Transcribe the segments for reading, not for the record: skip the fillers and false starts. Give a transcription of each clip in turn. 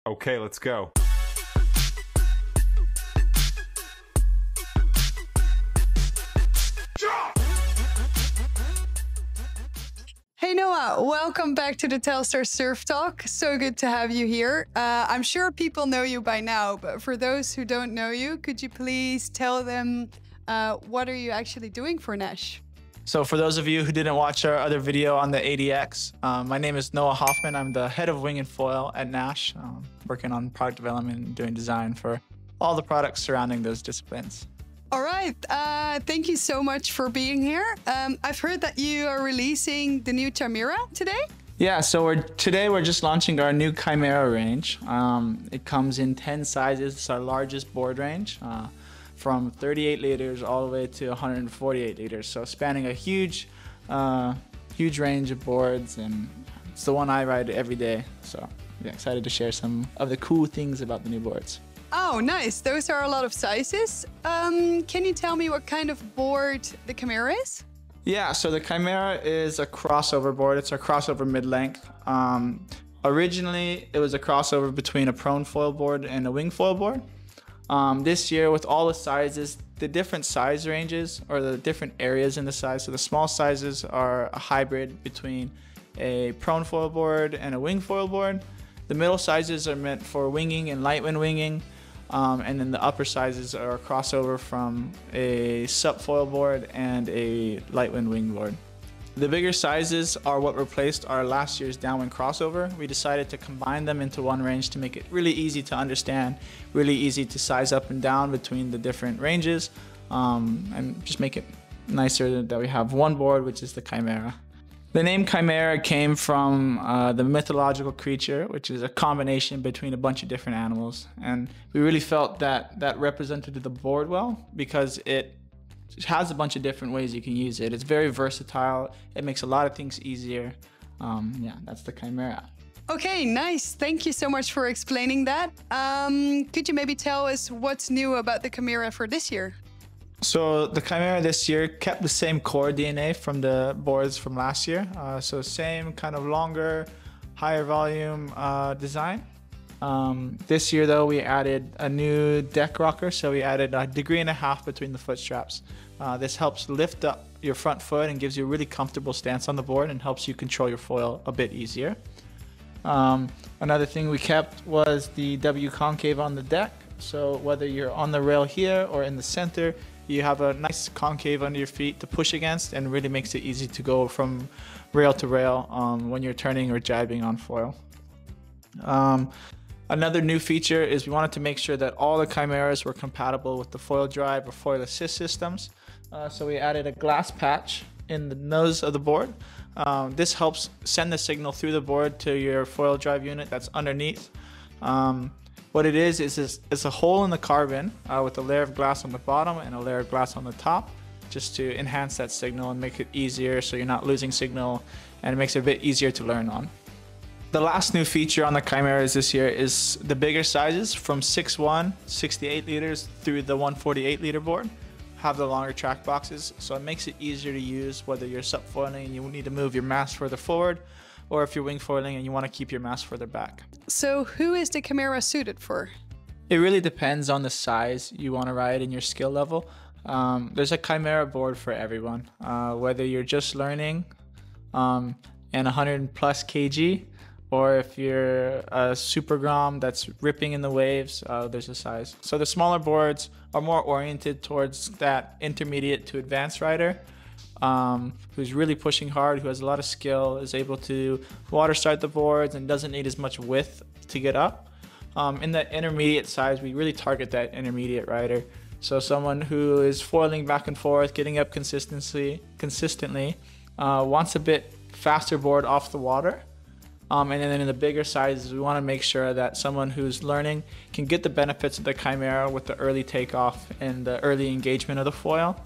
Okay, let's go. Hey Noah, welcome back to the Telstar Surf Talk. So good to have you here. I'm sure people know you by now, but for those who don't know you, could you please tell them what are you actually doing for Naish? So for those of you who didn't watch our other video on the ADX, my name is Noah Hoffman. I'm the head of wing and foil at Naish, working on product development and doing design for all the products surrounding those disciplines. All right, thank you so much for being here. I've heard that you are releasing the new Chimera today? Yeah, so today we're just launching our new Chimera range. It comes in 10 sizes. It's our largest board range, from 38 liters all the way to 148 liters. So spanning a huge range of boards, and it's the one I ride every day. So yeah, excited to share some of the cool things about the new boards. Oh, nice. Those are a lot of sizes. Can you tell me what kind of board the Chimera is? Yeah, so the Chimera is a crossover board. It's a crossover mid-length. Originally, it was a crossover between a prone foil board and a wing foil board. This year, with all the sizes, the different size ranges, or the different areas in the size, so the small sizes are a hybrid between a prone foil board and a wing foil board. The middle sizes are meant for winging and light wind winging. And then the upper sizes are a crossover from a sup foil board and a light wind wing board. The bigger sizes are what replaced our last year's downwind crossover. We decided to combine them into one range to make it really easy to understand, really easy to size up and down between the different ranges, and just make it nicer that we have one board, which is the Chimera. The name Chimera came from the mythological creature, which is a combination between a bunch of different animals. And we really felt that that represented the board well, because it has a bunch of different ways you can use it. It's very versatile. It makes a lot of things easier. Yeah, that's the Chimera. Okay, nice. Thank you so much for explaining that. Could you maybe tell us what's new about the Chimera for this year? So the Chimera this year kept the same core DNA from the boards from last year. So same kind of longer, higher volume design. This year though, we added a new deck rocker. So we added 1.5 degrees between the foot straps. This helps lift up your front foot and gives you a really comfortable stance on the board and helps you control your foil a bit easier. Another thing we kept was the W concave on the deck. So whether you're on the rail here or in the center, you have a nice concave under your feet to push against, and really makes it easy to go from rail to rail when you're turning or jabbing on foil. Another new feature is we wanted to make sure that all the Chimeras were compatible with the foil drive or foil assist systems. So we added a glass patch in the nose of the board. This helps send the signal through the board to your foil drive unit that's underneath. What it is it's a hole in the carbon with a layer of glass on the bottom and a layer of glass on the top, just to enhance that signal and make it easier so you're not losing signal, and it makes it a bit easier to learn on. The last new feature on the Chimeras this year is the bigger sizes from 6'1", 68 liters through the 148 liter board have the longer track boxes, so it makes it easier to use whether you're sup foiling and you need to move your mast further forward, or if you're wing foiling and you want to keep your mast further back. So who is the Chimera suited for? It really depends on the size you want to ride and your skill level. There's a Chimera board for everyone, whether you're just learning and 100 plus kg, or if you're a super grom that's ripping in the waves, there's a size. So the smaller boards are more oriented towards that intermediate to advanced rider, who's really pushing hard, who has a lot of skill, is able to water start the boards and doesn't need as much width to get up. In the intermediate size, we really target that intermediate rider. So someone who is foiling back and forth, getting up consistently, wants a bit faster board off the water. And then in the bigger sizes, we want to make sure that someone who's learning can get the benefits of the Chimera with the early takeoff and the early engagement of the foil,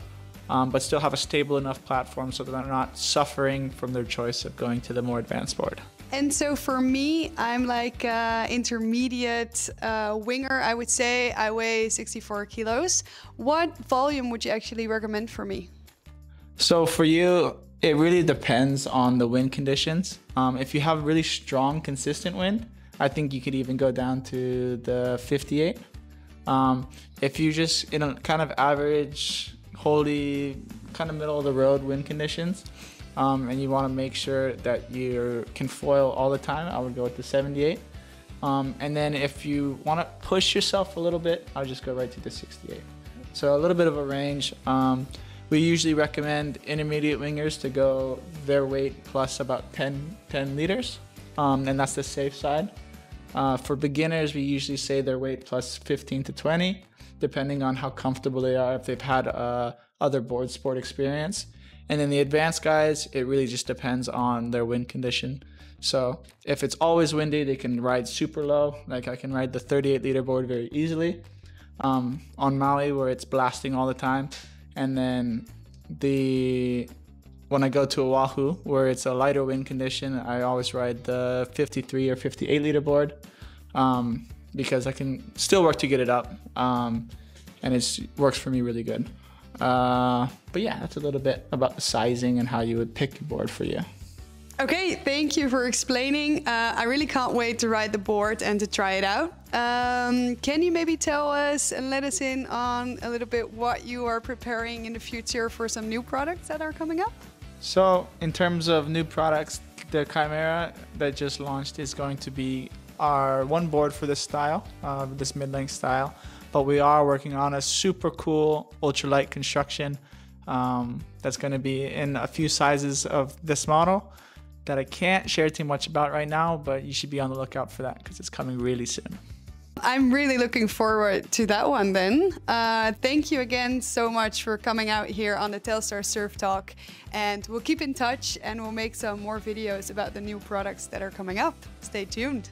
but still have a stable enough platform so that they're not suffering from their choice of going to the more advanced board. And so for me, I'm like intermediate winger, I would say. I weigh 64 kilos. What volume would you actually recommend for me? So for you, it really depends on the wind conditions. If you have really strong, consistent wind, I think you could even go down to the 58. If you just in a kind of average, holy, kind of middle of the road wind conditions, and you want to make sure that you can foil all the time, I would go with the 78. And then if you want to push yourself a little bit, I'll just go right to the 68. So a little bit of a range. We usually recommend intermediate wingers to go their weight plus about 10 liters, and that's the safe side. For beginners, we usually say their weight plus 15 to 20, depending on how comfortable they are, if they've had other board sport experience. And then the advanced guys, it really just depends on their wind condition. So if it's always windy, they can ride super low. Like I can ride the 38 liter board very easily on Maui where it's blasting all the time. And then when I go to Oahu where it's a lighter wind condition, I always ride the 53 or 58 liter board because I can still work to get it up, and it works for me really good. But yeah, that's a little bit about the sizing and how you would pick your board for you. Okay, thank you for explaining. I really can't wait to ride the board and to try it out. Can you maybe tell us and let us in on a little bit what you are preparing in the future for some new products that are coming up? So in terms of new products, the Chimera that just launched is going to be our one board for this style, this mid-length style. But we are working on a super cool ultralight construction that's going to be in a few sizes of this model that I can't share too much about right now, but you should be on the lookout for that because it's coming really soon. I'm really looking forward to that one then. Thank you again so much for coming out here on the Telstar Surf Talk, and we'll keep in touch and we'll make some more videos about the new products that are coming up. Stay tuned.